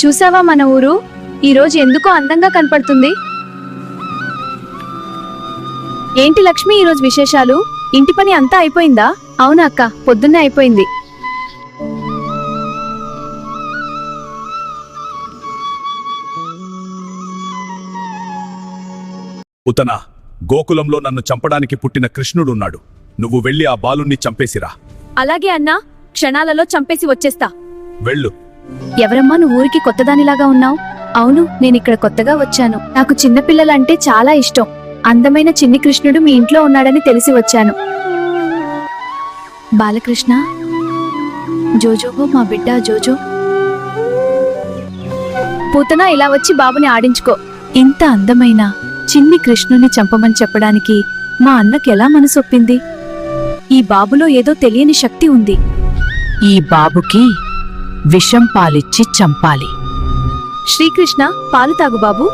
చూసావా మన ఊరు ఈరోజు ఎందుకో అందంగా కనపడుతుంది. ఏంటి లక్ష్మి ఈరోజు విశేషాలు? ఇంటి పని అంతా అయిపోయిందా? అవునా అక్క, పొద్దున్నే అయిపోయింది. ఉతనా, గోకులంలో నన్ను చంపడానికి పుట్టిన కృష్ణుడున్నాడు. నువ్వు వెళ్ళి ఆ బాలుణ్ణి చంపేసిరా. అలాగే అన్నా, క్షణాలలో చంపేసి వచ్చేస్తా. వెళ్ళు. ఎవరమ్మా నువ్వు ఊరికి కొత్తదానిలాగా ఉన్నావు? అవును, నేనిక్కడ కొత్తగా వచ్చాను. నాకు చిన్నపిల్లలంటే చాలా ఇష్టం. అందమైన చిన్ని కృష్ణుడు మీ ఇంట్లో ఉన్నాడని తెలిసి వచ్చాను. బాలకృష్ణ, జోజోగో మా బిడ్డ జోజో. పూతన, ఇలా వచ్చి బాబుని ఆడించుకో. ఇంత అందమైన చిన్ని కృష్ణుని చంపమని చెప్పడానికి మా అన్నకెలా మనసొప్పింది? ఈ బాబులో ఏదో తెలియని శక్తి ఉంది. ఈ బాబుకి విషం పాలిచ్చి చంపాలి. శ్రీకృష్ణ, పాలు తాగు బాబు.